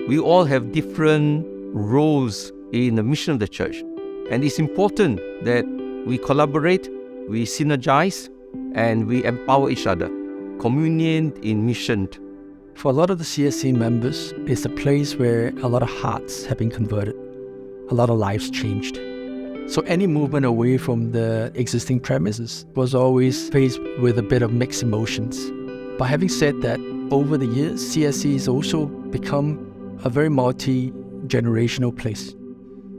We all have different roles in the mission of the church. And it's important that we collaborate, we synergize, and we empower each other. Communion in mission. For a lot of the CSC members, it's a place where a lot of hearts have been converted. A lot of lives changed. So any movement away from the existing premises was always faced with a bit of mixed emotions. But having said that, over the years, CSC has also become a very multi-generational place.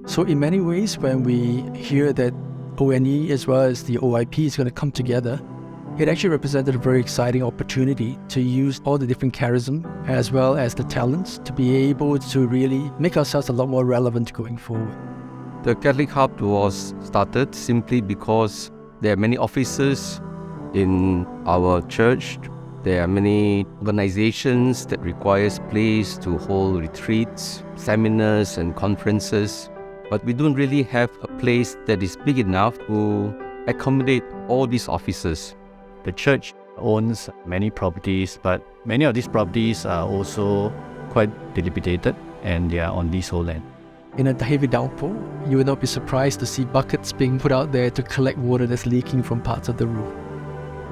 So in many ways, when we hear that ONE as well as the OIP is going to come together, it actually represented a very exciting opportunity to use all the different charism as well as the talents to be able to really make ourselves a lot more relevant going forward. The Catholic Hub was started simply because there are many offices in our church. There are many organizations that requires place to hold retreats, seminars and conferences. But we don't really have a place that is big enough to accommodate all these offices. The church owns many properties, but many of these properties are also quite dilapidated and they are on leasehold land. In a heavy downpour, you will not be surprised to see buckets being put out there to collect water that's leaking from parts of the roof.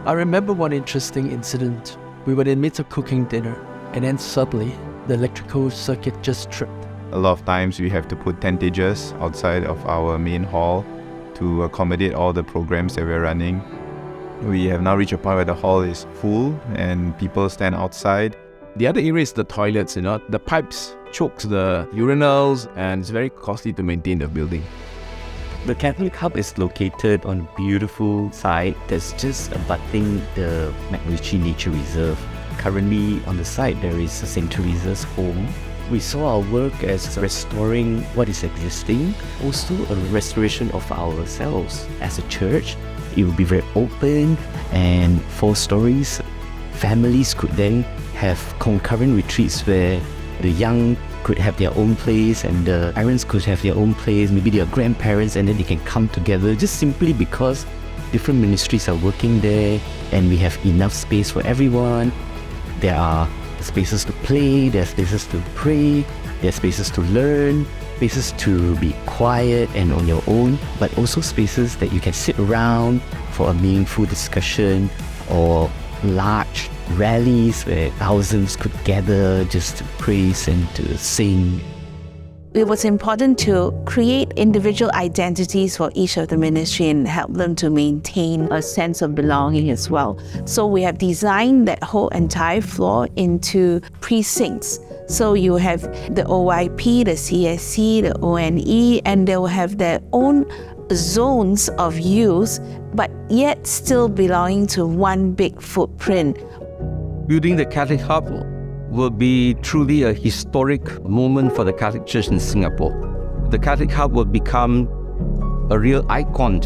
I remember one interesting incident. We were in the midst of cooking dinner, and then suddenly the electrical circuit just tripped. A lot of times we have to put tentages outside of our main hall to accommodate all the programs that we're running. We have now reached a point where the hall is full and people stand outside. The other area is the toilets, the pipes chokes the urinals and it's very costly to maintain the building. The Catholic Hub is located on a beautiful site that's just abutting the MacRitchie Nature Reserve. Currently on the site there is a St. Teresa's home. We saw our work as restoring what is existing, also a restoration of ourselves as a church. It will be very open and 4 stories. Families could then have concurrent retreats where the young could have their own place and the parents could have their own place, maybe their grandparents, and then they can come together just simply because different ministries are working there and we have enough space for everyone. There are spaces to play, there are spaces to pray, there are spaces to learn, spaces to be quiet and on your own, but also spaces that you can sit around for a meaningful discussion or large rallies where thousands could gather just to praise and to sing. It was important to create individual identities for each of the ministry and help them to maintain a sense of belonging as well. So we have designed that whole entire floor into precincts. So you have the OIP, the CSC, the ONE, and they will have their own zones of use, but yet still belonging to one big footprint. Building the Catholic Hub will be truly a historic moment for the Catholic Church in Singapore. The Catholic Hub will become a real icon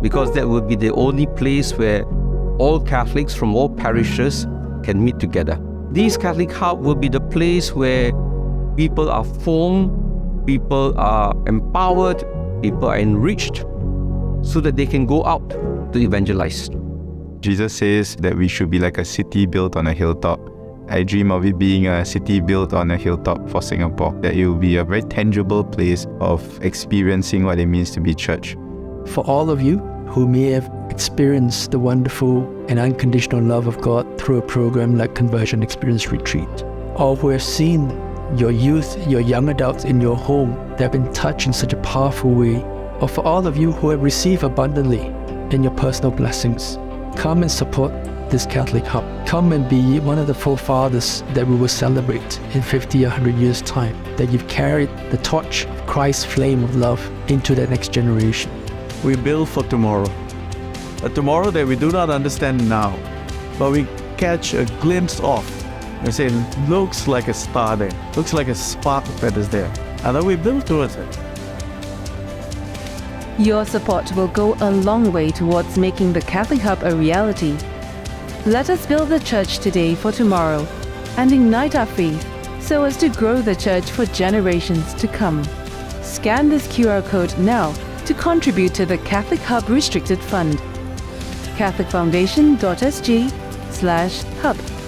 because that will be the only place where all Catholics from all parishes can meet together. This Catholic Hub will be the place where people are formed, people are empowered, people are enriched so that they can go out to evangelize. Jesus says that we should be like a city built on a hilltop. I dream of it being a city built on a hilltop for Singapore, that it will be a very tangible place of experiencing what it means to be church. For all of you who may have experienced the wonderful and unconditional love of God through a program like Conversion Experience Retreat, or who have seen your youth, your young adults in your home that have been touched in such a powerful way, or for all of you who have received abundantly in your personal blessings, come and support this Catholic Hub. Come and be one of the forefathers that we will celebrate in 50 or 100 years' time, that you've carried the torch of Christ's flame of love into the next generation. We build for tomorrow, a tomorrow that we do not understand now, but we catch a glimpse of. We say, looks like a star there, looks like a spark that is there, and then we build towards it. Your support will go a long way towards making the Catholic Hub a reality. Let us build the church today for tomorrow and ignite our faith so as to grow the church for generations to come. Scan this QR code now to contribute to the Catholic Hub Restricted Fund. catholicfoundation.sg/hub.